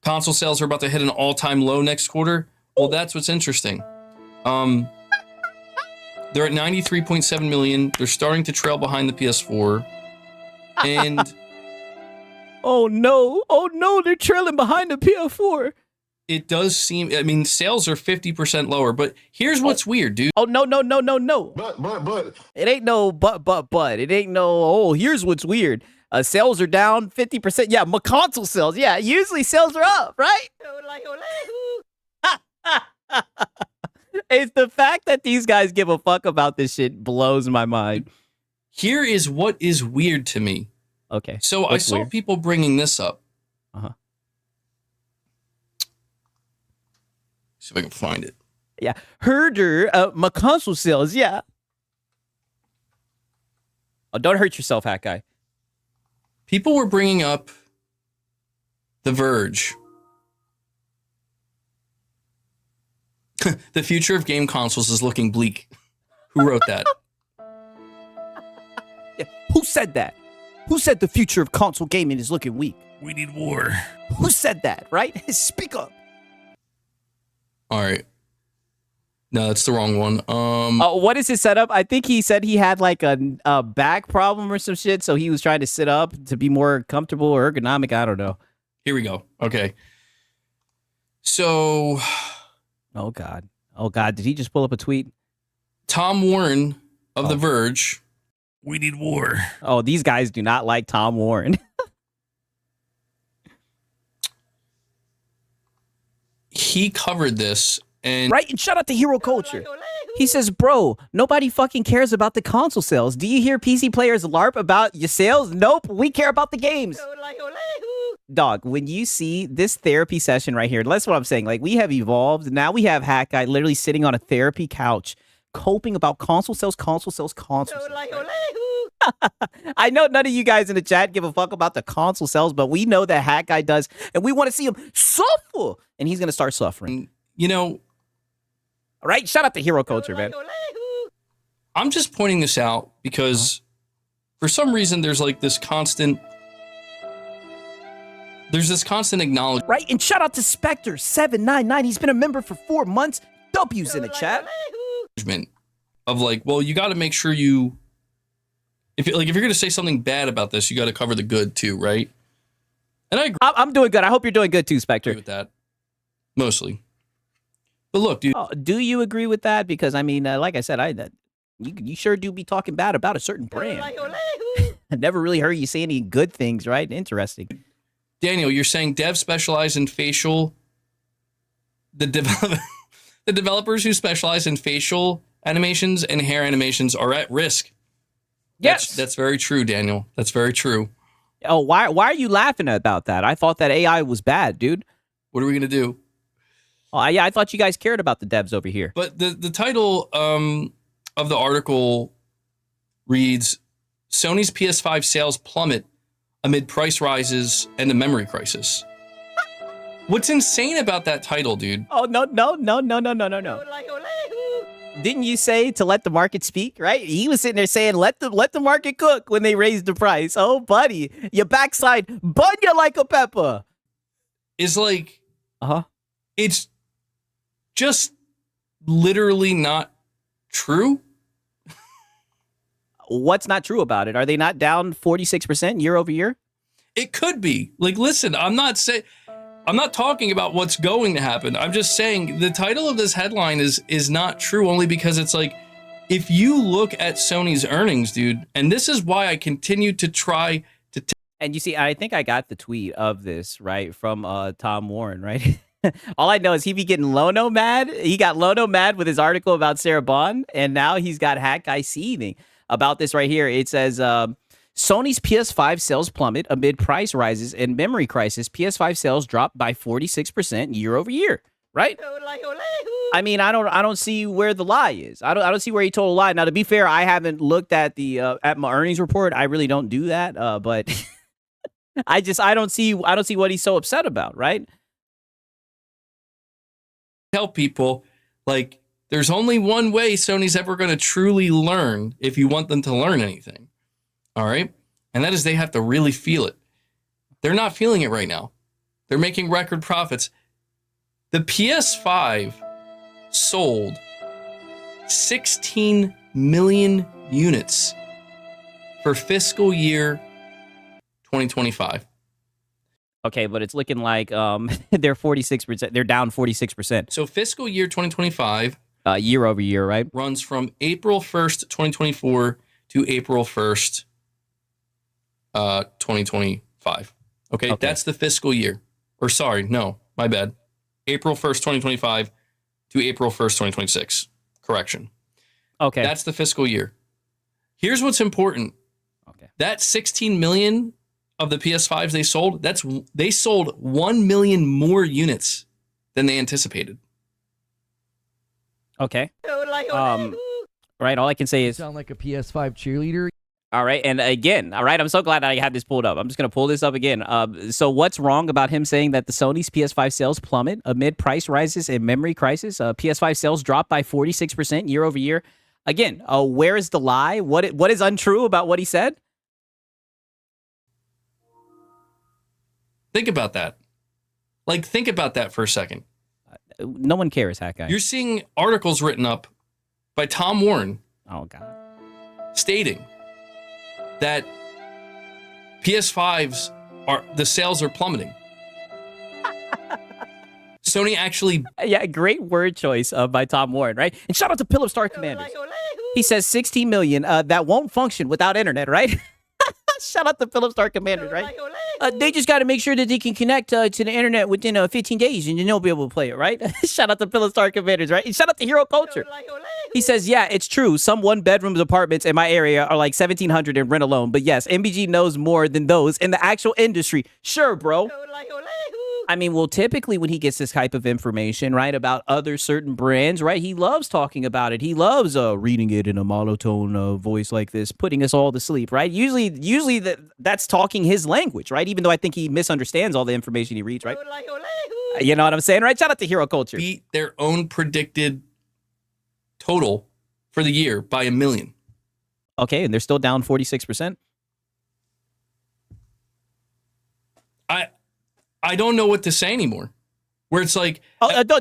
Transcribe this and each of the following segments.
Console sales are about to hit an all-time low next quarter. Well, that's what's interesting. They're at 93.7 million. They're starting to trail behind the PS4. And oh no, they're trailing behind the PS4. It does seem, I mean, sales are 50% lower, but here's what's weird, dude. Oh, no. But. It ain't no but. It ain't no, oh, here's what's weird. Sales are down 50%. Yeah, my console sales. Yeah, usually sales are up, right? It's the fact that these guys give a fuck about this shit blows my mind. Here is what is weird to me. Okay. So I saw people bringing this up. Uh-huh. See if I can find it. Yeah. Herder, my console sales, yeah. Oh, don't hurt yourself, Hat Guy. People were bringing up The Verge. The future of game consoles is looking bleak. Who wrote that? Yeah. Who said that? Who said the future of console gaming is looking weak? We need war. Who said that, right? Speak up. All right. No, that's the wrong one. What is his setup? I think he said he had like a back problem or some shit, so he was trying to sit up to be more comfortable or ergonomic. I don't know. Here we go. Okay. So. Oh, God. Did he just pull up a tweet? Tom Warren of The Verge. We need war. Oh, these guys do not like Tom Warren. He covered this. And right, and shout out to Hero Culture. He says, bro, nobody fucking cares about the console sales. Do you hear PC players LARP about your sales? Nope, we care about the games. Dog, when you see this therapy session right here, that's what I'm saying. Like, we have evolved. Now we have Hat Guy literally sitting on a therapy couch, coping about console sales. I know none of you guys in the chat give a fuck about the console sales, but we know that Hat Guy does, and we want to see him suffer, and he's going to start suffering. You know, right? Shout out to Hero Culture, man. I'm just pointing this out because for some reason there's like this constant acknowledgement. Right? And shout out to Spectre799. He's been a member for 4 months. W's in the chat. Of like, well, you got to make sure you, if you're going to say something bad about this, you got to cover the good too, right? And I agree. I'm doing good. I hope you're doing good too, Spectre. With that. Mostly. But look, dude. Do you agree with that? Because, I mean, like I said, you sure do be talking bad about a certain brand. I never really heard you say any good things, right? Interesting. Daniel, you're saying devs specialize in facial. The developers who specialize in facial animations and hair animations are at risk. Yes. That's very true, Daniel. That's very true. Oh, why are you laughing about that? I thought that AI was bad, dude. What are we going to do? Oh, yeah, I thought you guys cared about the devs over here. But the title of the article reads, Sony's PS5 sales plummet amid price rises and the memory crisis. What's insane about that title, dude? Oh, no. Didn't you say to let the market speak, right? He was sitting there saying, let the market cook when they raised the price. Oh, buddy, your backside bun you like a pepper. Is like, it's just literally not true. What's not true about it? Are they not down 46% year over year? It could be. Like, listen, I'm not talking about what's going to happen. I'm just saying the title of this headline is not true, only because it's like, if you look at Sony's earnings, dude, and this is why I continue to try to. And you see, I think I got the tweet of this, right, from Tom Warren, right? All I know is he be getting Lono mad. He got Lono mad with his article about Sarah Bond, and now he's got Hat Guy seething about this right here. It says, Sony's PS5 sales plummet amid price rises and memory crisis. PS5 sales dropped by 46% year over year, right? I mean, I don't see where the lie is. I don't see where he told a lie. Now, to be fair, I haven't looked at the at my earnings report. I really don't do that. But I don't see what he's so upset about, right? Tell people, like, there's only one way Sony's ever going to truly learn if you want them to learn anything. All right? And that is they have to really feel it. They're not feeling it right now. They're making record profits. The PS5 sold 16 million units for fiscal year 2025. Okay, but it's looking like they're 46%. They're down 46%. So fiscal year 2025 year over year, right? runs from April 1st, 2024 to April 1st, 2025. Okay, that's the fiscal year. Or sorry, no, my bad. April 1st, 2025 to April 1st, 2026. Correction. Okay. That's the fiscal year. Here's what's important. Okay. That 16 million of the PS5s they sold 1 million more units than they anticipated. Okay. Right, all I can say is... Sound like a PS5 cheerleader. All right, and again, all right, I'm so glad I had this pulled up. I'm just going to pull this up again. So what's wrong about him saying that the Sony's PS5 sales plummet amid price rises and memory crisis? PS5 sales dropped by 46% year over year. Again, where is the lie? What is untrue about what he said? Think about that. Think about that for a second. No one cares, Hat Guy. You're seeing articles written up by Tom Warren. Oh, God. Stating that PS5s the sales are plummeting. Sony actually... Yeah, great word choice by Tom Warren, right? And shout out to Pillar Star Commanders. He says 16 million that won't function without internet, right? Shout out to Philip Star Commanders, right? They just got to make sure that they can connect to the internet within 15 days and then they'll be able to play it, right? Shout out to Philip Star Commanders, right? And shout out to Hero Culture. He says, yeah, it's true. Some one-bedroom apartments in my area are like 1,700 in rent alone. But yes, MBG knows more than those in the actual industry. Sure, bro. I mean, well, typically when he gets this type of information, right, about other certain brands, right, he loves talking about it. He loves reading it in a monotone voice like this, putting us all to sleep, right? Usually that's talking his language, right? Even though I think he misunderstands all the information he reads, right? You know what I'm saying, right? Shout out to Hero Culture. Beat their own predicted total for the year by 1 million. Okay, and they're still down 46%. I don't know what to say anymore. Where it's like...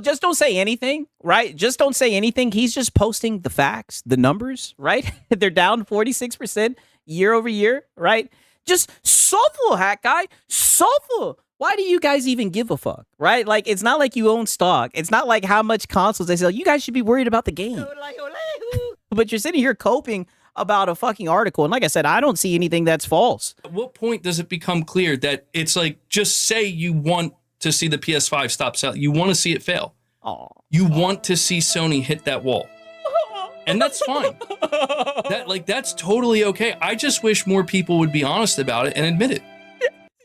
just don't say anything, right? Just don't say anything. He's just posting the facts, the numbers, right? They're down 46% year over year, right? Just suffer, Hat Guy. Suffer. Why do you guys even give a fuck, right? Like, it's not like you own stock. It's not like how much consoles they sell. You guys should be worried about the game. But you're sitting here coping about a fucking article. And like I said, I don't see anything that's false. At what point does it become clear that it's like, just say you want to see the PS5 stop selling. You want to see it fail. You want to see Sony hit that wall. And that's fine. That's totally okay. I just wish more people would be honest about it and admit it.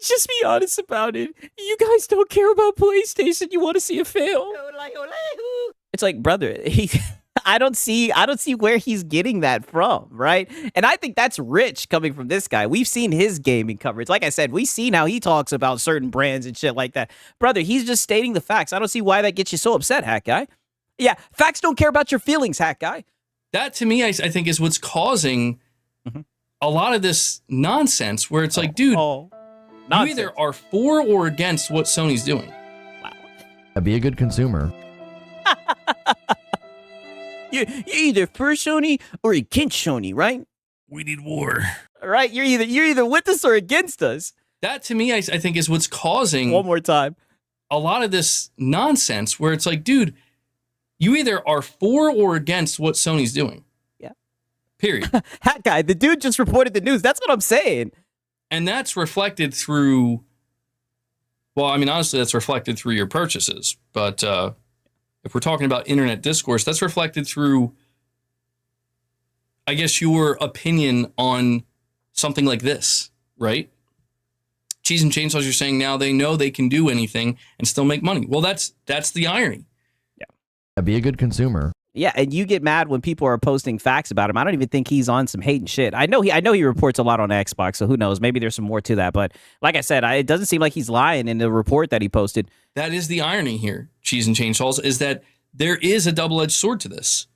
Just be honest about it. You guys don't care about PlayStation. You want to see it fail. It's like, brother, I don't see where he's getting that from, right? And I think that's rich coming from this guy. We've seen his gaming coverage. Like I said, we've seen how he talks about certain brands and shit like that. Brother, he's just stating the facts. I don't see why that gets you so upset, Hat Guy. Yeah, facts don't care about your feelings, Hat Guy. That, to me, I think is what's causing a lot of this nonsense where it's like, dude, you either are for or against what Sony's doing. Wow. Be a good consumer. You're either for Sony or against Sony, right? We need war. Right? You're either with us or against us. That, to me, I think is what's causing... One more time. A lot of this nonsense where it's like, dude, you either are for or against what Sony's doing. Yeah. Period. Hat Guy, the dude just reported the news. That's what I'm saying. And that's reflected through... Well, I mean, honestly, that's reflected through your purchases. But... if we're talking about internet discourse, that's reflected through, I guess, your opinion on something like this, right? Cheese and Chainsaws, you're saying now they know they can do anything and still make money. Well, that's the irony. Yeah. Be a good consumer. Yeah, and you get mad when people are posting facts about him. I don't even think he's on some hate and shit. I know he reports a lot on Xbox, so who knows? Maybe there's some more to that. But like I said, it doesn't seem like he's lying in the report that he posted. That is the irony here, Cheese and Chainsaws, is that there is a double-edged sword to this.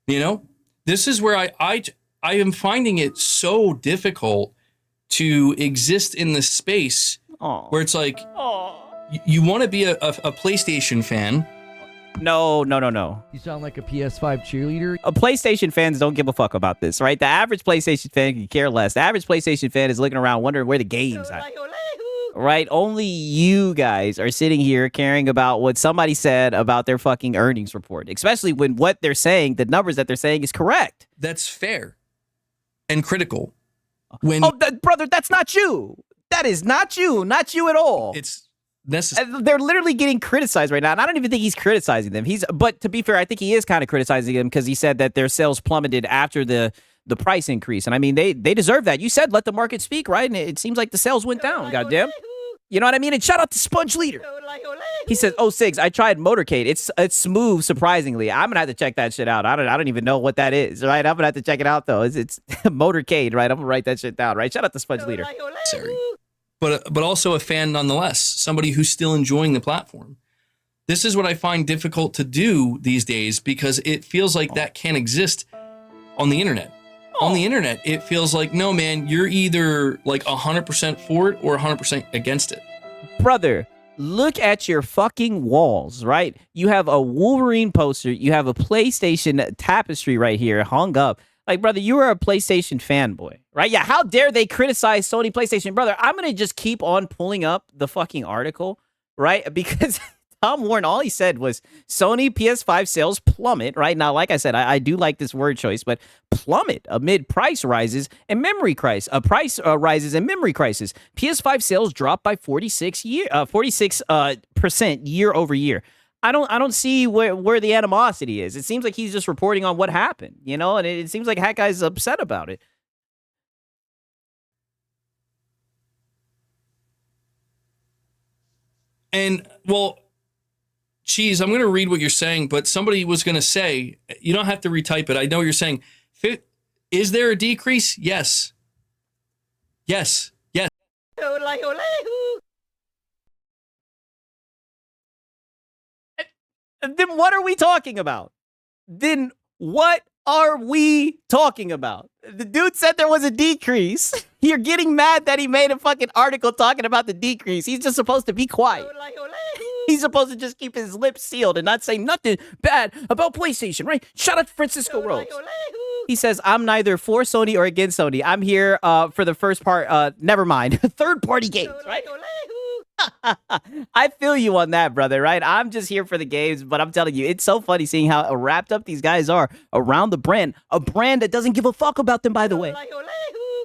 You know, this is where I am finding it so difficult to exist in this space where it's like, You want to be a PlayStation fan. No. You sound like a PS5 cheerleader. PlayStation fans don't give a fuck about this, right? The average PlayStation fan can care less. The average PlayStation fan is looking around wondering where the game's at. Right? Only you guys are sitting here caring about what somebody said about their fucking earnings report, especially when what they're saying, the numbers that they're saying is correct. That's fair and critical. When Brother, that's not you. That is not you. Not you at all. it's necessary. They're literally getting criticized right now, and I don't even think he's criticizing them. But to be fair, I think he is kind of criticizing them because he said that their sales plummeted after the price increase. And I mean, they deserve that. You said let the market speak, right? And it seems like the sales went down, goddamn. You know what I mean? And shout out to Sponge Leader. He says, "Oh, Sigs, I tried Motorcade. It's smooth, surprisingly. I'm gonna have to check that shit out. I don't even know what that is, right? I'm gonna have to check it out though. It's Motorcade, right? I'm gonna write that shit down, right? Shout out to Sponge Leader. But also a fan nonetheless, somebody who's still enjoying the platform. This is what I find difficult to do these days because it feels like that can't exist on the internet. On the internet, it feels like, no, man, you're either like 100% for it or 100% against it. Brother, look at your fucking walls, right? You have a Wolverine poster. You have a PlayStation tapestry right here hung up. Like, brother, you are a PlayStation fanboy, right? Yeah, how dare they criticize Sony PlayStation? Brother, I'm going to just keep on pulling up the fucking article, right? Because Tom Warren, all he said was Sony PS5 sales plummet, right? Now, like I said, I do like this word choice, but plummet amid price rises and memory crisis. Price rises and memory crisis. PS5 sales dropped by 46% year over year. I don't see where the animosity is. It seems like he's just reporting on what happened, you know, and it seems like Hat Guy's upset about it. And, well, Cheese, I'm going to read what you're saying, but somebody was going to say, you don't have to retype it. I know you're saying, is there a decrease? Yes. Yes. Yes. Then what are we talking about? Then what are we talking about? The dude said there was a decrease. You're getting mad that he made a fucking article talking about the decrease. He's just supposed to be quiet. He's supposed to just keep his lips sealed and not say nothing bad about PlayStation, right? Shout out to Francisco Rose. He says, I'm neither for Sony or against Sony. I'm here for the first part. Never mind. Third-party games, right? I feel you on that, brother, right? I'm just here for the games, but I'm telling you, it's so funny seeing how wrapped up these guys are around the brand. A brand that doesn't give a fuck about them, by the way.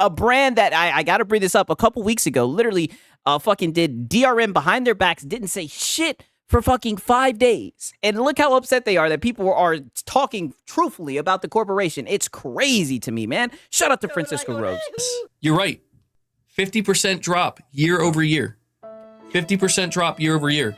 A brand that, I got to bring this up, a couple weeks ago, literally fucking did DRM behind their backs, didn't say shit for fucking 5 days. And look how upset they are that people are talking truthfully about the corporation. It's crazy to me, man. Shout out to Francisco Rose. You're right. 50% drop year over year. 50% drop year over year.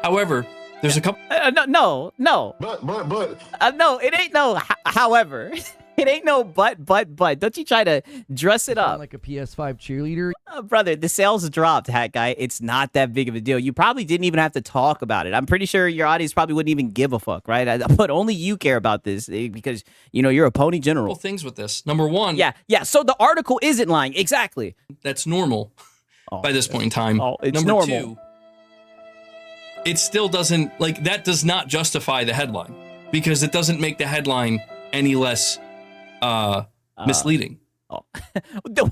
However, there's a couple. No. But. No, it ain't no however. It ain't no but. Don't you try to dress it You sound up. like a PS5 cheerleader. Brother, the sales dropped, Hat Guy. It's not that big of a deal. You probably didn't even have to talk about it. I'm pretty sure your audience probably wouldn't even give a fuck, right? But only you care about this because, you know, you're a pony general. Couple things with this. Number one. Yeah. So the article isn't lying. Exactly. That's normal by this point in time. Oh, it's Number normal. two, it still doesn't, like, that does not justify the headline because it doesn't make the headline any less misleading.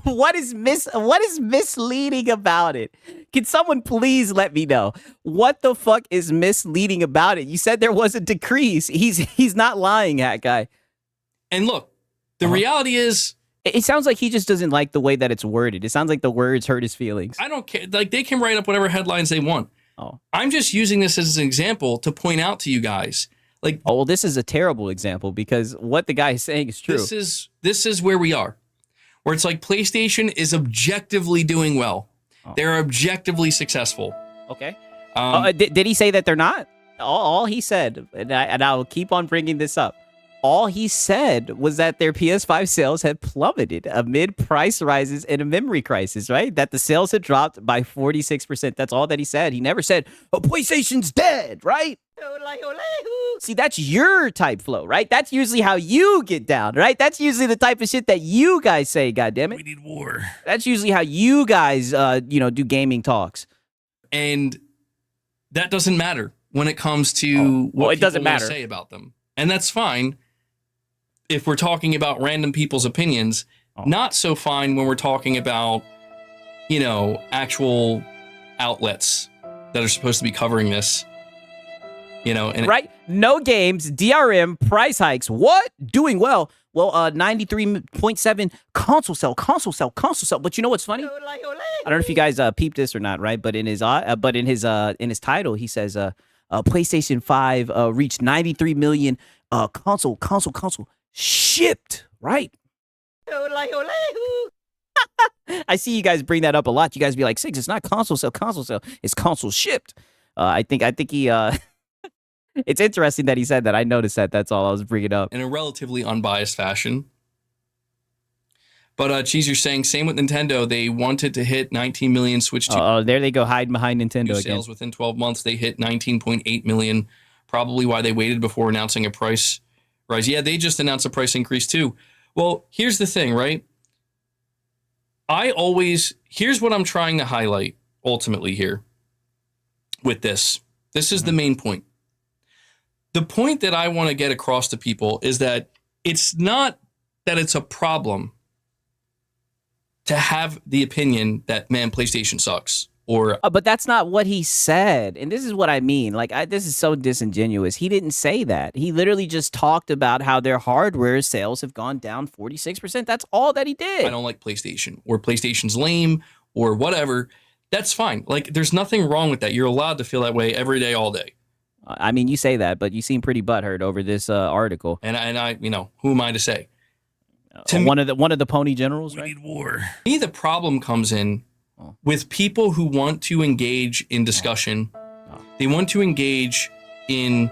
What is misleading about it? Can someone please let me know? What the fuck is misleading about it? You said there was a decrease. He's not lying, Hat Guy. And look, the reality is, It sounds like he just doesn't like the way that it's worded. It sounds like the words hurt his feelings. I don't care. Like, they can write up whatever headlines they want. Oh. I'm just using this as an example to point out to you guys. Like, Oh, well, this is a terrible example because what the guy is saying is true. this is where we are. Where it's like PlayStation is objectively doing well. Oh. They're objectively successful. Okay. Did he say that they're not? All he said, and I'll keep on bringing this up, all he said was that their PS5 sales had plummeted amid price rises and a memory crisis, right? That the sales had dropped by 46%. That's all that he said. He never said, oh, PlayStation's dead, right? See, that's your type flow, right? That's usually how you get down, right? That's usually the type of shit that you guys say, goddammit. We need war. That's usually how you guys, do gaming talks. And that doesn't matter when it comes to what it doesn't people want matter. to say about them. And that's fine if we're talking about random people's opinions. Not so fine when we're talking about, you know, actual outlets that are supposed to be covering this. You know, and right? No games, DRM, price hikes. What? Doing well. Well, 93.7 console sell. But you know what's funny? I don't know if you guys peeped this or not, right? But in his title, he says PlayStation 5 reached 93 million console shipped, right? I see you guys bring that up a lot. You guys be like, Sigs, it's not console sell, it's console shipped. I think he it's interesting that he said that. I noticed that. That's all I was bringing up. In a relatively unbiased fashion. But Cheese, you're saying same with Nintendo. They wanted to hit 19 million Switch 2. Oh, there they go, hiding behind Nintendo again. Sales within 12 months. They hit 19.8 million. Probably why they waited before announcing a price rise. Yeah, they just announced a price increase too. Well, here's the thing, right? Here's what I'm trying to highlight ultimately here with this. This is the main point. The point that I want to get across to people is that it's not that it's a problem to have the opinion that, man, PlayStation sucks. Or but that's not what he said. And this is what I mean. Like, this is so disingenuous. He didn't say that. He literally just talked about how their hardware sales have gone down 46%. That's all that he did. I don't like PlayStation, or PlayStation's lame, or whatever. That's fine. Like, there's nothing wrong with that. You're allowed to feel that way every day, all day. I mean, you say that, but you seem pretty butthurt over this article. And I, you know, who am I to say? One of the pony generals, right? We need war. To me, the problem comes in with people who want to engage in discussion. They want to engage in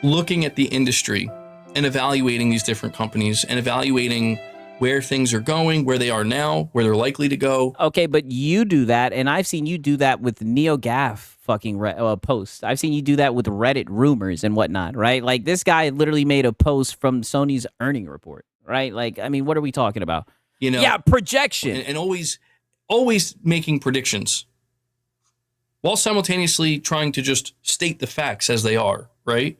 looking at the industry and evaluating these different companies and evaluating where things are going, where they are now, where they're likely to go. Okay, but you do that, and I've seen you do that with NeoGaf fucking posts. I've seen you do that with Reddit rumors and whatnot, right? Like, this guy literally made a post from Sony's earning report, right? Like, I mean, what are we talking about? You know, yeah, projection. And always making predictions while simultaneously trying to just state the facts as they are, right?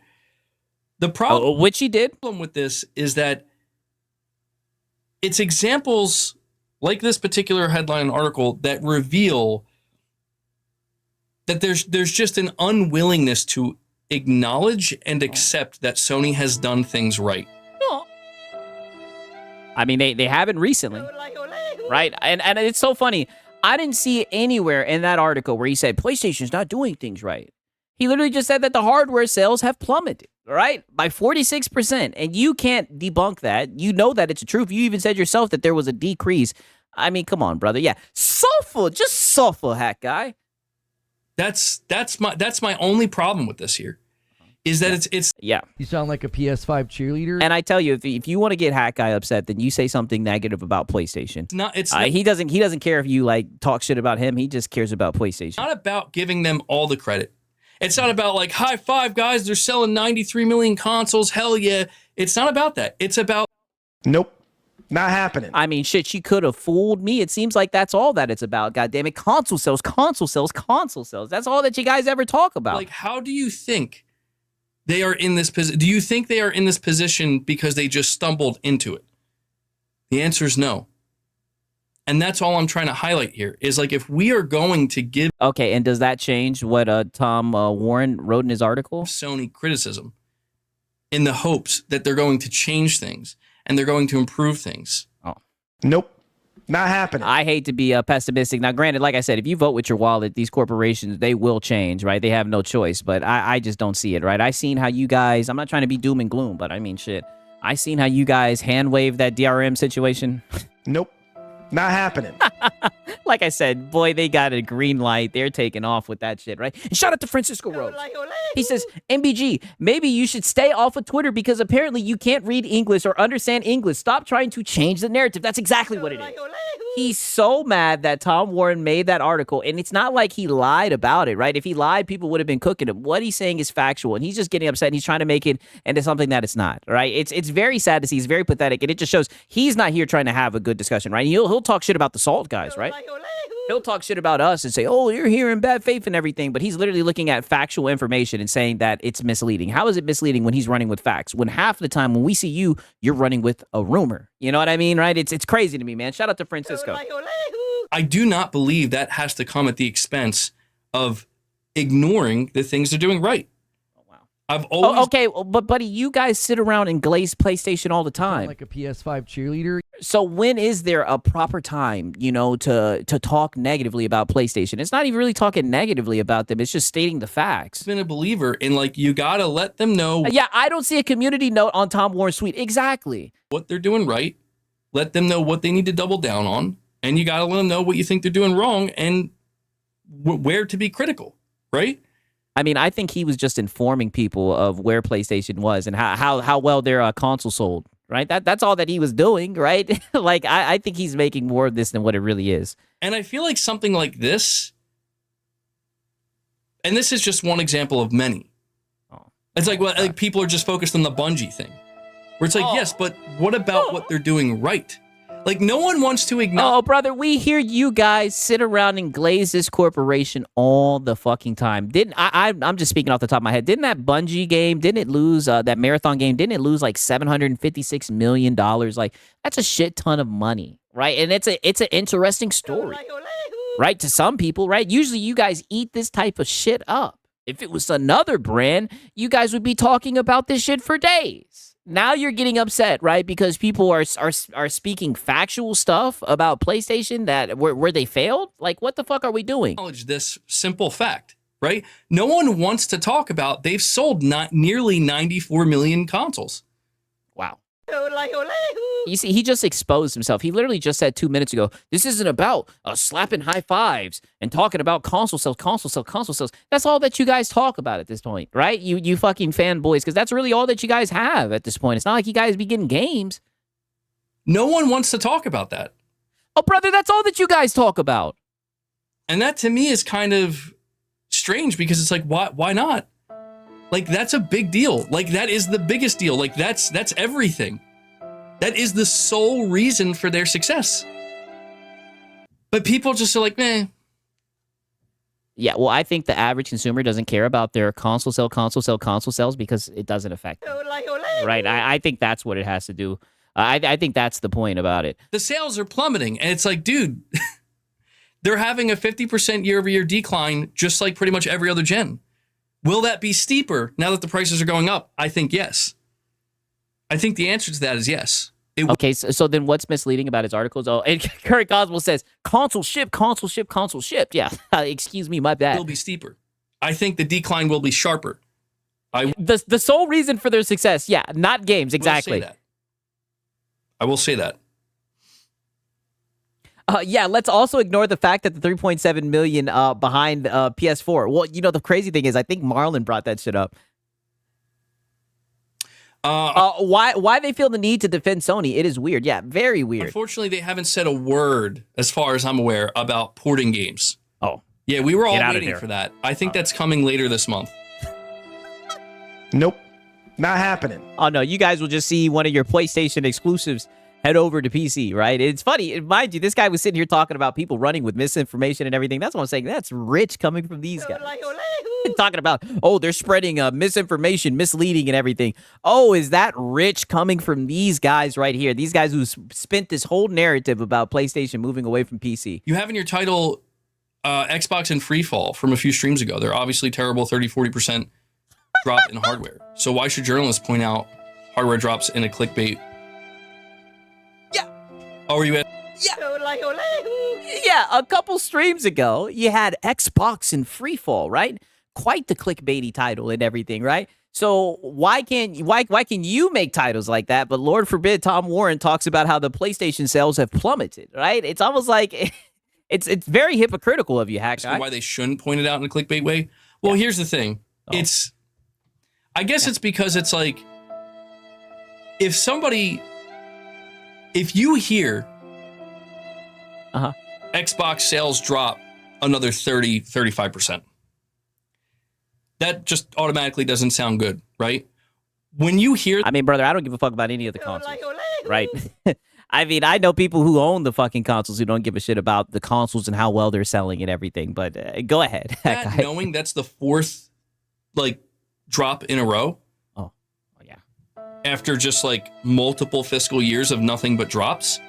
The problem, which he did. With this is that it's examples like this particular headline and article that reveal that there's just an unwillingness to acknowledge and accept that Sony has done things right. I mean, they haven't recently, right? And it's so funny. I didn't see anywhere in that article where he said PlayStation's not doing things right. He literally just said that the hardware sales have plummeted, right? By 46%. And you can't debunk that. You know that it's the truth. You even said yourself that there was a decrease. I mean, come on, brother. Yeah. Just suffer, hack guy. That's my only problem with this here. Is that it's yeah. You sound like a PS5 cheerleader. And I tell you, if you want to get Hack Guy upset, then you say something negative about PlayStation. He doesn't care if you like talk shit about him. He just cares about PlayStation. It's not about giving them all the credit. It's not about like, high five, guys, they're selling 93 million consoles. Hell yeah. It's not about that. It's about Nope. Not happening. I mean, shit, she could have fooled me. It seems like that's all that it's about. God damn it. Console sales. That's all that you guys ever talk about. Like, how do you think they are in this position? Do you think they are in this position because they just stumbled into it? The answer is no. And that's all I'm trying to highlight here is like, if we are going to give okay, and does that change what Tom Warren wrote in his article? Sony criticism in the hopes that they're going to change things and they're going to improve things. Oh, nope. Not happening. I hate to be pessimistic. Now, granted, like I said, if you vote with your wallet, these corporations, they will change, right? They have no choice, but I just don't see it, right? I seen how you guys, I'm not trying to be doom and gloom, but I mean, shit. I seen how you guys hand wave that DRM situation. Nope. Not happening. Like I said, boy, they got a green light. They're taking off with that shit, right? And shout out to Francisco Rose. He says, MBG, maybe you should stay off of Twitter because apparently you can't read English or understand English. Stop trying to change the narrative. That's exactly what it is. He's so mad that Tom Warren made that article, and it's not like he lied about it, right? If he lied, people would have been cooking him. What he's saying is factual, and he's just getting upset, and he's trying to make it into something that it's not, right? It's very sad to see. It's very pathetic, and it just shows he's not here trying to have a good discussion, right? He'll talk shit about the Salt guys, right? He'll talk shit about us and say, oh, you're here in bad faith and everything, but he's literally looking at factual information and saying that it's misleading. How is it misleading when he's running with facts? When half the time when we see you, you're running with a rumor. You know what I mean, right? It's crazy to me, man. Shout out to Francisco. I do not believe that has to come at the expense of ignoring the things they're doing right. I've always okay, but buddy, you guys sit around and glaze PlayStation all the time. Like a PS5 cheerleader. So when is there a proper time, you know, to talk negatively about PlayStation? It's not even really talking negatively about them. It's just stating the facts. been a believer in, like, you gotta let them know Yeah, I don't see a community note on Tom Warren's tweet. Exactly. what they're doing right. Let them know what they need to double down on, and you gotta let them know what you think they're doing wrong and where to be critical, right? I mean, I think he was just informing people of where PlayStation was and how well their console sold, right? That's all that he was doing, right? Like, I think he's making more of this than what it really is. And I feel like something like this, and this is just one example of many. It's like people are just focused on the Bungie thing, where it's like, yes, but what about what they're doing right? Like, no one wants to acknowledge. Oh, brother, we hear you guys sit around and glaze this corporation all the fucking time. I'm just speaking off the top of my head. Didn't that Bungie game, didn't it lose, that marathon game, didn't it lose like $756 million? Like, that's a shit ton of money, right? And it's an interesting story, right? To some people, right? Usually you guys eat this type of shit up. If it was another brand, you guys would be talking about this shit for days. Now you're getting upset, right? Because people are speaking factual stuff about PlayStation that where they failed. Like, what the fuck are we doing? Acknowledge this simple fact, right? No one wants to talk about they've sold nearly 94 million consoles. Wow. You see, he just exposed himself. He literally just said 2 minutes ago, this isn't about slapping high fives and talking about console sales. That's all that you guys talk about at this point, right? You fucking fanboys, because that's really all that you guys have at this point. It's not like you guys be getting games. No one wants to talk about that. Oh, brother, that's all that you guys talk about. And that to me is kind of strange, because it's like, why not? Like, that's a big deal. Like, that is the biggest deal. Like, that's everything. That is the sole reason for their success. But people just are like, meh. Yeah, well, I think the average consumer doesn't care about their console sales because it doesn't affect them. Right? I think that's what it has to do. I think that's the point about it. The sales are plummeting. And it's like, dude, they're having a 50% year-over-year decline, just like pretty much every other gen. Will that be steeper now that the prices are going up? I think yes. I think the answer to that is yes. Okay, so then what's misleading about his articles? Oh, and Kurt Goswell says, console shipped. Yeah, excuse me, my bad. It will be steeper. I think the decline will be sharper. The sole reason for their success, yeah, not games, exactly. I will say that. Yeah, let's also ignore the fact that the 3.7 million behind PS4. Well, you know, the crazy thing is, I think Marlon brought that shit up. Why they feel the need to defend Sony? It is weird. Yeah, very weird. Unfortunately, they haven't said a word, as far as I'm aware, about porting games. Oh. Yeah, we were all waiting for that. I think that's coming later this month. Nope. Not happening. Oh, no, you guys will just see one of your PlayStation exclusives head over to PC, right? It's funny. Mind you, this guy was sitting here talking about people running with misinformation and everything. That's what I'm saying. That's rich coming from these guys. Talking about, oh, they're spreading misinformation, misleading and everything. Oh, is that rich coming from these guys right here? These guys who spent this whole narrative about PlayStation moving away from PC. You have in your title Xbox and Freefall from a few streams ago. They're obviously terrible, 30-40% drop in hardware. So why should journalists point out hardware drops in a clickbait? Oh, are you at? Yeah, a couple streams ago, you had Xbox and Freefall, right? Quite the clickbaity title and everything, right? So why can you make titles like that? But Lord forbid, Tom Warren talks about how the PlayStation sales have plummeted, right? It's almost like it's very hypocritical of you, Hack. Why they shouldn't point it out in a clickbait way? Well, here's the thing. I guess it's because it's like, if you hear Xbox sales drop another 35%, that just automatically doesn't sound good, right? When you hear... I mean, brother, I don't give a fuck about any of the consoles, right? I mean, I know people who own the fucking consoles who don't give a shit about the consoles and how well they're selling and everything. But go ahead. That, knowing that's the fourth like drop in a row. Oh yeah. After just like multiple fiscal years of nothing but drops.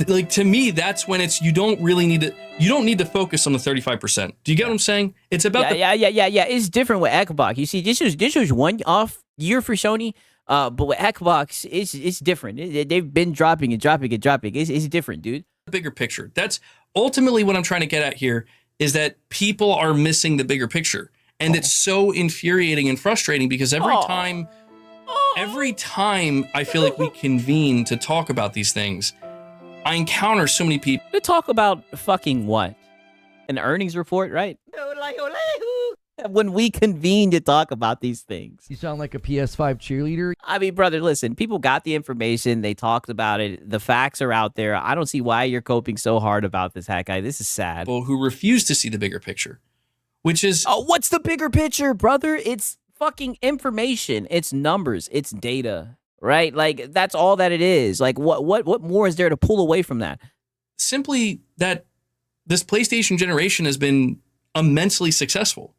Like to me, that's when it's you don't need to focus on the 35%. Do you get what I'm saying? It's about yeah. It's different with Xbox. You see, this was one off year for Sony. But with Xbox, it's different. They've been dropping it. It's different, dude. the bigger picture. That's ultimately what I'm trying to get at here, is that people are missing the bigger picture. And it's so infuriating and frustrating because every time I feel like we convene to talk about these things, I encounter so many people. To talk about fucking what? An earnings report, right? When we convene to talk about these things. You sound like a PS5 cheerleader. I mean, brother, listen, people got the information. They talked about it. The facts are out there. I don't see why you're coping so hard about this, Hat Guy. This is sad. People who refuse to see the bigger picture, which is... Oh, what's the bigger picture, brother? It's fucking information. It's numbers. It's data, right? Like, that's all that it is. Like, what more is there to pull away from that? Simply that this PlayStation generation has been immensely successful.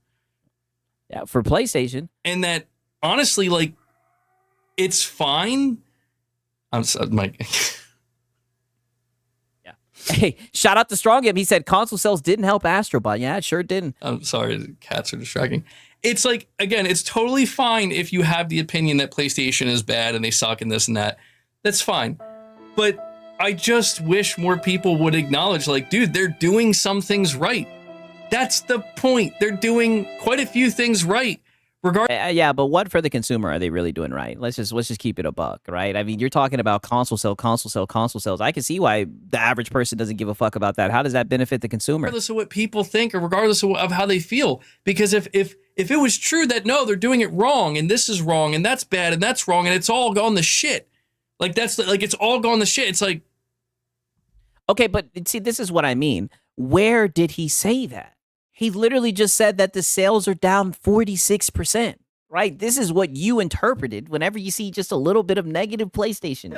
Yeah, for PlayStation. And that, honestly, like, it's fine. I'm like... Yeah. Hey, shout out to Strong Game. He said console sales didn't help Astrobot. Yeah, it sure didn't. I'm sorry, the cats are distracting. It's like, again, it's totally fine if you have the opinion that PlayStation is bad and they suck and this and that. That's fine. But I just wish more people would acknowledge, like, dude, they're doing some things right. That's the point. They're doing quite a few things right. Yeah, but what for the consumer are they really doing right? Let's just keep it a buck, right? I mean, you're talking about console sales. I can see why the average person doesn't give a fuck about that. How does that benefit the consumer? Regardless of what people think or regardless of how they feel. Because if it was true that, no, they're doing it wrong and this is wrong and that's bad and that's wrong and it's all gone to shit. Like, that's like, it's all gone to shit. It's like... Okay, but see, this is what I mean. Where did he say that? He literally just said that the sales are down 46%, right? This is what you interpreted whenever you see just a little bit of negative PlayStation.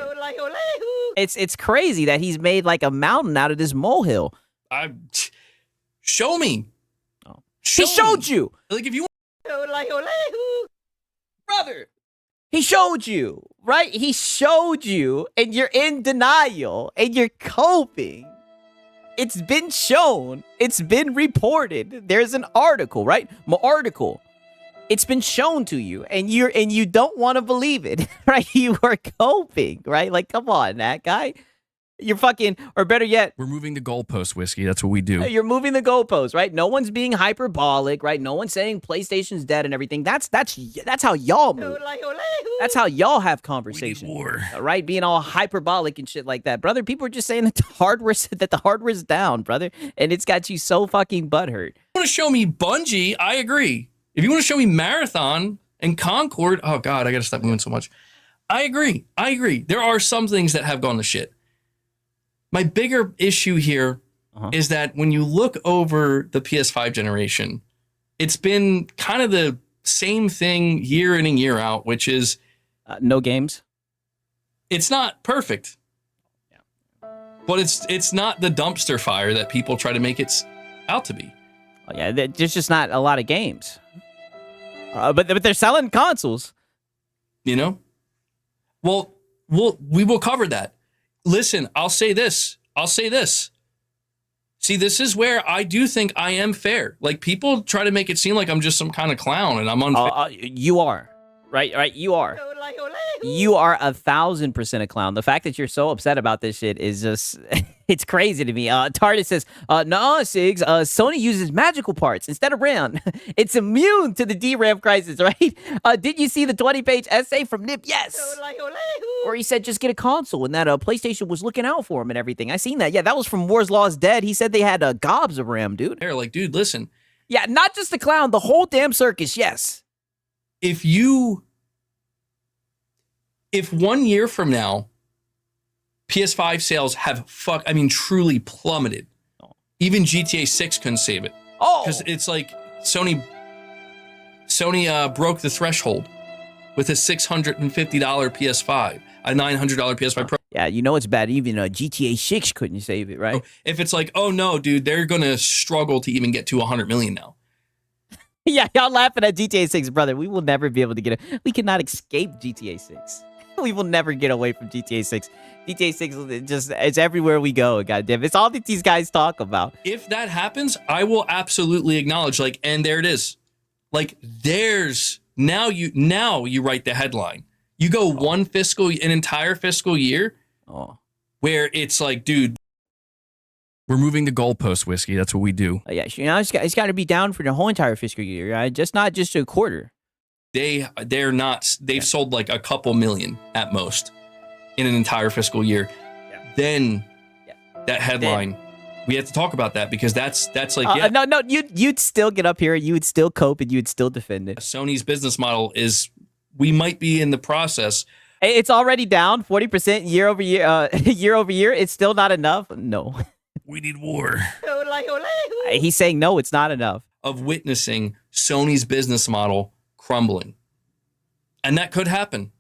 It's crazy that he's made like a mountain out of this molehill. Show me. Oh. He showed you. Like, if you brother, he showed you, right? He showed you, and you're in denial, and you're coping. It's been shown. It's been reported. There's an article, right? My article. It's been shown to you, and you don't want to believe it, right? You are coping, right? Like, come on, that guy. You're fucking, or better yet, we're moving the goalpost, Whiskey. That's what we do. You're moving the goalpost, right? No one's being hyperbolic, right? No one's saying PlayStation's dead and everything. That's how y'all move. That's how y'all have conversations, right? Being all hyperbolic and shit like that, brother. People are just saying that the hardware's down, brother, and it's got you so fucking butthurt. If you want to show me Bungie, I agree. If you want to show me Marathon and Concord, oh god, I gotta stop moving so much. I agree. There are some things that have gone to shit. My bigger issue here is that when you look over the PS5 generation, it's been kind of the same thing year in and year out, which is... no games? It's not perfect. Yeah. But it's not the dumpster fire that people try to make it out to be. Oh, yeah, there's just not a lot of games. But they're selling consoles. You know? Well, we will cover that. Listen, I'll say this. See, this is where I do think I am fair. Like, people try to make it seem like I'm just some kind of clown and I'm unfair. You are. Right, you are. You are 1,000% a clown. The fact that you're so upset about this shit is just, it's crazy to me. Tardis says, no, Sigs, Sony uses magical parts instead of RAM. It's immune to the DRAM crisis, right? Did you see the 20-page essay from Nip? Yes. Or he said, just get a console, and that PlayStation was looking out for him and everything. I seen that. Yeah, that was from War's Law's Dead. He said they had gobs of RAM, dude. They're like, dude, listen. Yeah, not just the clown, the whole damn circus, yes. If 1 year from now, PS5 sales have truly plummeted. Even GTA 6 couldn't save it. Oh, because it's like Sony broke the threshold with a $650 PS5, a $900 PS5 Pro. Yeah, you know it's bad. Even GTA 6 couldn't save it, right? If it's like, oh no, dude, they're gonna struggle to even get to 100 million now. Yeah, y'all laughing at GTA 6, brother. We will never be able to get it. We cannot escape GTA 6. We will never get away from GTA 6. GTA 6 is just, it's everywhere we go, goddamn. It's all that these guys talk about. If that happens, I will absolutely acknowledge, like, and there it is. Like, there's, now you write the headline. You go an entire fiscal year where it's like, dude, we're moving the goalpost, Whiskey. That's what we do. Yeah, you know, it's got to be down for the whole entire fiscal year, right? Not just a quarter. They're not, they've sold like a couple million at most in an entire fiscal year. Yeah. Then that headline, we have to talk about that because that's like, no, you'd still get up here, you would still cope, and you would still defend it. Sony's business model is, we might be in the process. It's already down 40% year over year. Year over year, it's still not enough. No. We need war. He's saying no, it's not enough. Of witnessing Sony's business model crumbling. And that could happen.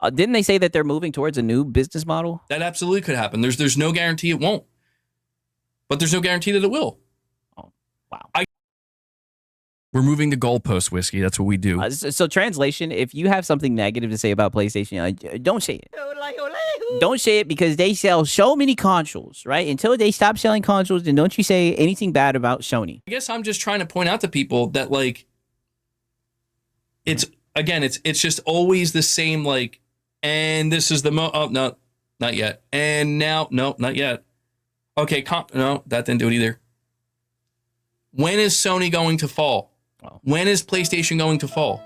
Didn't they say that they're moving towards a new business model? That absolutely could happen. There's no guarantee it won't. But there's no guarantee that it will. Oh, wow. We're moving the goalpost, Whiskey. That's what we do. So translation, if you have something negative to say about PlayStation, don't say it. Don't say it because they sell so many consoles, right? Until they stop selling consoles, then don't you say anything bad about Sony. I guess I'm just trying to point out to people that, like, it's just always the same, like, and this is the oh, no, not yet. And now, no, not yet. Okay, no, that didn't do it either. When is Sony going to fall? When is PlayStation going to fall?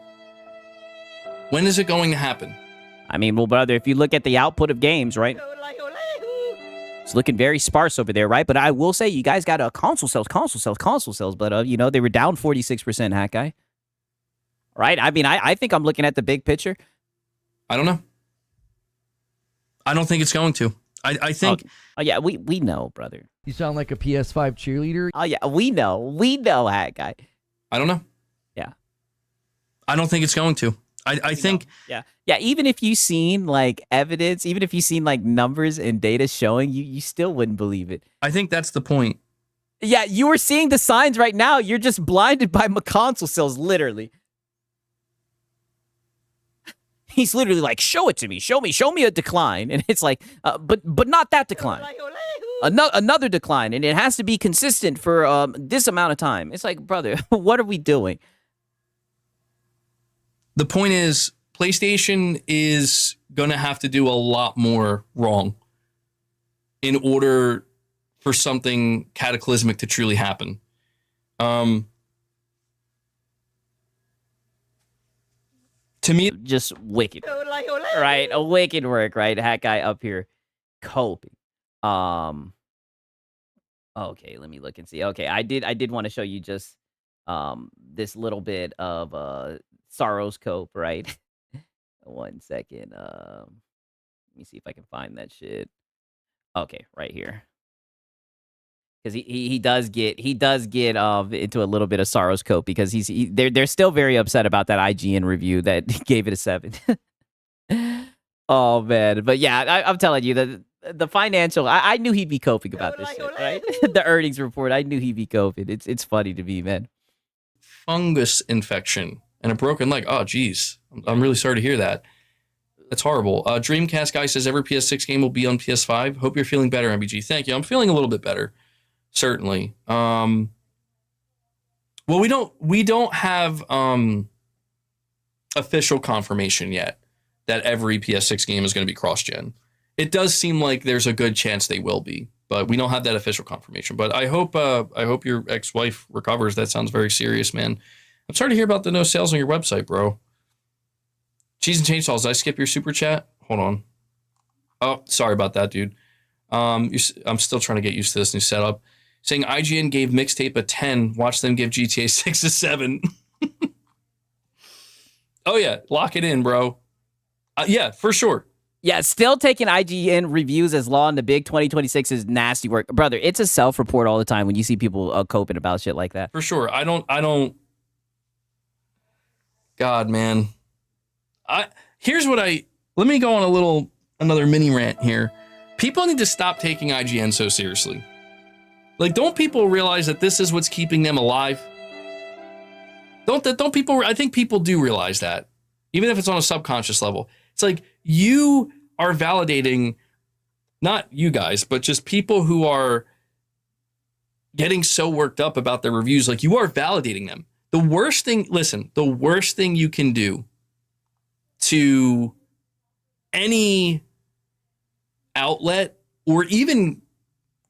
When is it going to happen? I mean, well, brother, if you look at the output of games, right? It's looking very sparse over there, right? But I will say you guys got console sales. But, you know, they were down 46%, Hack Guy. Right? I mean, I think I'm looking at the big picture. I don't know. I don't think it's going to. I think... Oh, yeah, we know, brother. You sound like a PS5 cheerleader. Oh, yeah, we know, Hack Guy. I don't know. Yeah. I don't think it's going to. I think... Yeah. Yeah, even if you've seen, like, evidence, even if you've seen, like, numbers and data showing, you still wouldn't believe it. I think that's the point. Yeah, you are seeing the signs right now. You're just blinded by console sales, literally. He's literally like, show it to me. Show me a decline. And it's like, but not that decline. Another decline. And it has to be consistent for this amount of time. It's like, brother, what are we doing? The point is, PlayStation is going to have to do a lot more wrong in order for something cataclysmic to truly happen. To me, just wicked, right? A wicked work, right? Hack Guy up here, coping. Okay, let me look and see. Okay, I did want to show you just this little bit of Sorrow's cope, right? 1 second. Let me see if I can find that shit. Okay, right here. Because he does get into a little bit of Sorrow's cope because they're still very upset about that IGN review that gave it a 7. Oh man, but yeah, I'm telling you the financial. I knew he'd be coping about this shit, right? The earnings report, I knew he'd be coping. It's funny to me, man. Fungus infection and a broken leg. Oh geez, I'm really sorry to hear that. That's horrible. Dreamcast guy says every PS6 game will be on PS5. Hope you're feeling better, MBG. Thank you. I'm feeling a little bit better. Certainly. Well, we don't have official confirmation yet that every PS6 game is going to be cross-gen. It does seem like there's a good chance they will be, but we don't have that official confirmation. But I hope your ex-wife recovers. That sounds very serious, man. I'm sorry to hear about the no sales on your website, bro. Cheese and Chainsaws, did I skip your super chat? Hold on. Oh, sorry about that, dude. I'm still trying to get used to this new setup. Saying IGN gave Mixtape a 10. Watch them give GTA 6 a 7. Oh, yeah. Lock it in, bro. Yeah, for sure. Yeah, still taking IGN reviews as law in the big 2026 is nasty work. Brother, it's a self-report all the time when you see people coping about shit like that. For sure. I don't. God, man. Let me go on a little another mini rant here. People need to stop taking IGN so seriously. Like, don't people realize that this is what's keeping them alive? Don't people, I think people do realize that, even if it's on a subconscious level. It's like you are validating, not you guys, but just people who are getting so worked up about their reviews. Like, you are validating them. The worst thing you can do to any outlet or even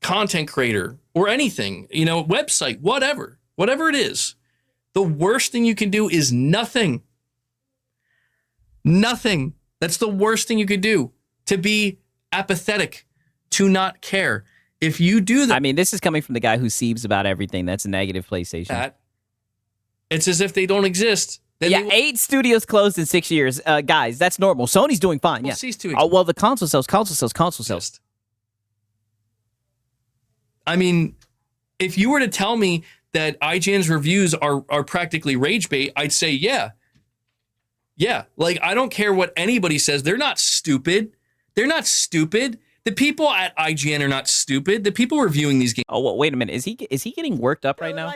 content creator or anything, website, whatever it is, the worst thing you can do is nothing. Nothing. That's the worst thing you could do, to be apathetic, to not care. If you do that, I mean, this is coming from the guy who seeves about everything that's negative PlayStation. It's as if they don't exist. Then Yeah, 8 studios closed in 6 years. Guys, that's normal. Sony's doing fine. Yeah. Cease to Oh, well, the console sells. I mean, if you were to tell me that IGN's reviews are practically rage bait, I'd say, yeah. Yeah, like, I don't care what anybody says. They're not stupid. They're not stupid. The people at IGN are not stupid. The people reviewing these games. Oh, well, wait a minute. Is he getting worked up right now?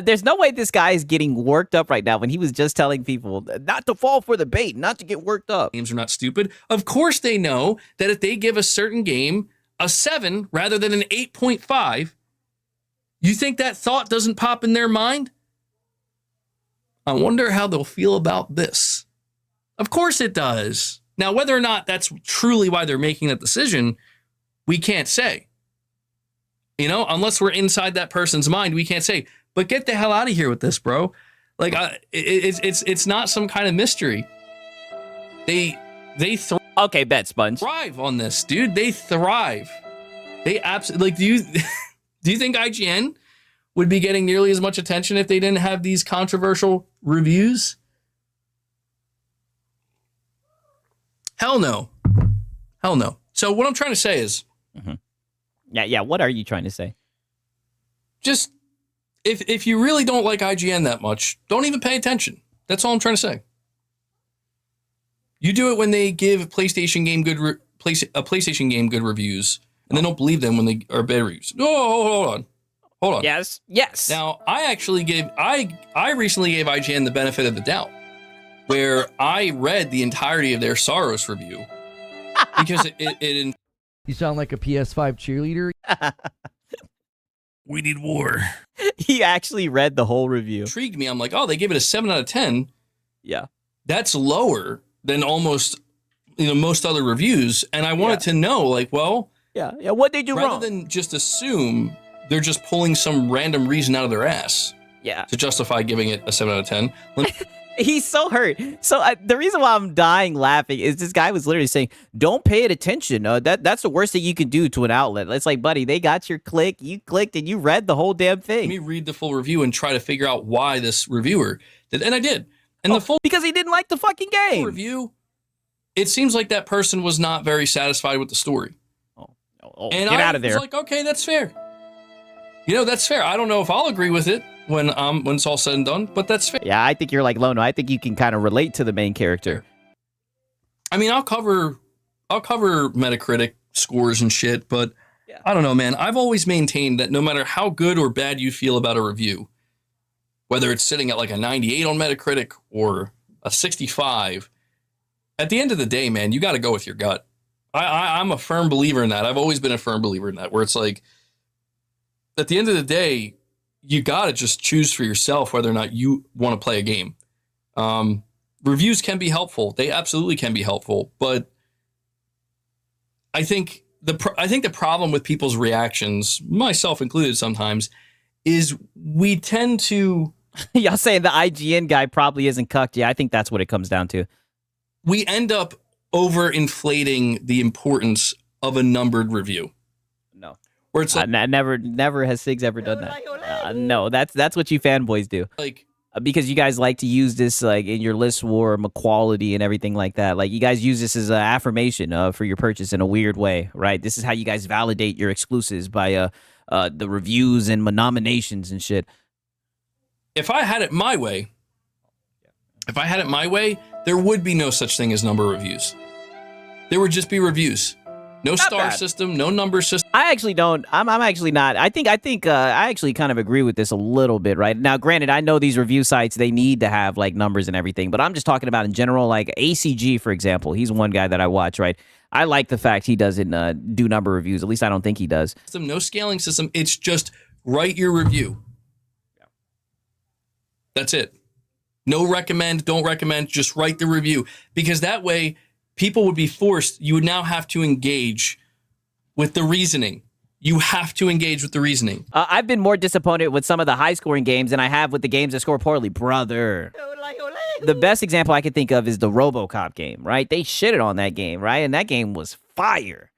There's no way this guy is getting worked up right now when he was just telling people not to fall for the bait, not to get worked up. Games are not stupid. Of course they know that if they give a certain game a 7 rather than an 8.5, you think that thought doesn't pop in their mind? I wonder how they'll feel about this. Of course it does. Now, whether or not that's truly why they're making that decision, we can't say. Unless we're inside that person's mind, we can't say. But get the hell out of here with this, bro. Like, it's not some kind of mystery. They Okay, bet, Sponge. thrive on this, dude. They thrive. They absolutely, like, do you think IGN would be getting nearly as much attention if they didn't have these controversial reviews? Hell no. Hell no. So what I'm trying to say is, Yeah. What are you trying to say? just if you really don't like IGN that much, don't even pay attention. That's all I'm trying to say. You do it when they give PlayStation game PlayStation game good reviews, and then don't believe them when they are bad reviews. Oh, hold on. Yes. Now, I recently gave IGN the benefit of the doubt, where I read the entirety of their Soros review because it You sound like a PS5 cheerleader. we need war. He actually read the whole review. Intrigued me. I'm like, oh, they gave it a 7 out of 10. Yeah. That's lower than almost most other reviews, and I wanted to know, like, well, Yeah. What they do rather wrong? than just assume they're just pulling some random reason out of their ass Yeah. to justify giving it a 7 out of 10. He's so hurt. So the reason why I'm dying laughing is this guy was literally saying, "Don't pay it attention. That's the worst thing you can do to an outlet." It's like, buddy, they got your click. You clicked and you read the whole damn Let thing. me read the full review and try to figure out why this reviewer did, and I did. And the full Because he didn't like the fucking game. review, it seems like that person was not very satisfied with the story. And get out of I there. was like, okay, that's fair. That's fair. I don't know if I'll agree with it when it's all said and done, but that's fair. Yeah, I think you're like Lono. I think you can kind of relate to the main character. I mean, I'll cover Metacritic scores and shit, but I don't know, man. I've always maintained that no matter how good or bad you feel about a review, whether it's sitting at like a 98 on Metacritic or a 65, at the end of the day, man, you got to go with your gut. I'm a firm believer in that. I've always been a firm believer in that, where it's like, at the end of the day, you got to just choose for yourself whether or not you want to play a game. Reviews can be helpful. They absolutely can be helpful. But I think the problem with people's reactions, myself included sometimes, is we tend to... Y'all saying the IGN guy probably isn't cucked. Yeah, I think that's what it comes down to. We end up overinflating the importance of a numbered review. No. Where it's like, never has Sigs ever done that. No, that's what you fanboys do. like Because you guys like to use this like in your list war equality and everything like that. Like you guys use this as an affirmation for your purchase in a weird way, right? This is how you guys validate your exclusives by the reviews and nominations and shit. if I had it my way, there would be no such thing as number of reviews. There would just be reviews. No star bad. system, no number system. I actually don't. I'm actually not. I think I actually kind of agree with this a little bit, right? Now, granted, I know these review sites, they need to have like numbers and everything, but I'm just talking about in general, like ACG, for example. He's one guy that I watch, right? I like the fact he doesn't do number reviews. At least I don't think he does. No scaling system. It's just write your review. That's it. No recommend, don't recommend, just write the review. Because that way, people would be forced, you would now have to engage with the reasoning. You have to engage with the reasoning. I've been more disappointed with some of the high-scoring games than I have with the games that score poorly. Brother. The best example I can think of is the RoboCop game, right? They shitted on that game, right? And that game was fire.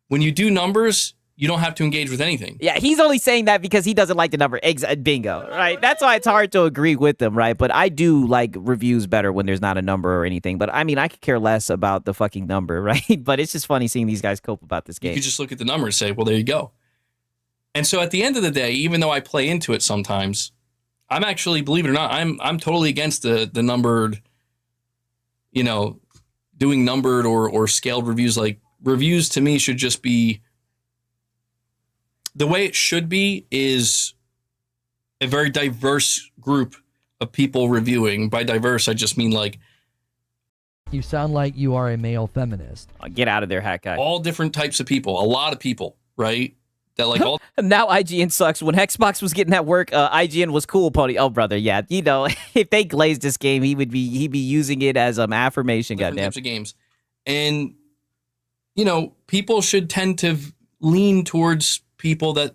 When you do numbers, you don't have to engage with anything. Yeah, he's only saying that because he doesn't like the number. Bingo, right? That's why it's hard to agree with them, right? But I do like reviews better when there's not a number or anything. But I mean, I could care less about the fucking number, right? But it's just funny seeing these guys cope about this game. You could just look at the number and say, well, there you go. And so at the end of the day, even though I play into it sometimes, I'm actually, believe it or not, I'm totally against the numbered, doing numbered or scaled reviews. Like, reviews to me should just be, the way it should be is a very diverse group of people reviewing. By diverse, I just mean like, You sound like you are a male feminist. Get out of there, hat guy. all different types of people, a lot of people, right? That like all Now IGN sucks. When Xbox was getting that work, IGN was cool, Pony. Oh, brother, yeah. If they glazed this game, he'd be using it as affirmation, different goddamn. types of games. And, people should tend to lean towards people that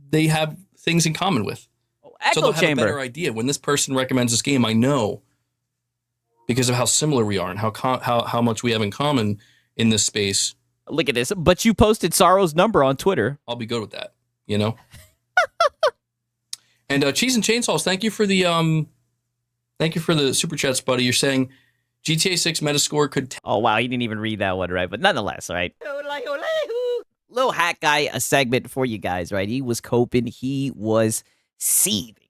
they have things in common with. So Echo they'll have a chamber. better idea. When this person recommends this game, I know because of how similar we are and how much we have in common in this space. Look at this. But you posted Sorrow's number on Twitter. I'll be good with that, And Cheese and Chainsaws, thank you for the super chats, buddy. You're saying GTA 6 Metascore could Oh, wow. He didn't even read that one, right? But nonetheless, right? Little hat guy, a segment for you guys, right? He was coping. He was seething.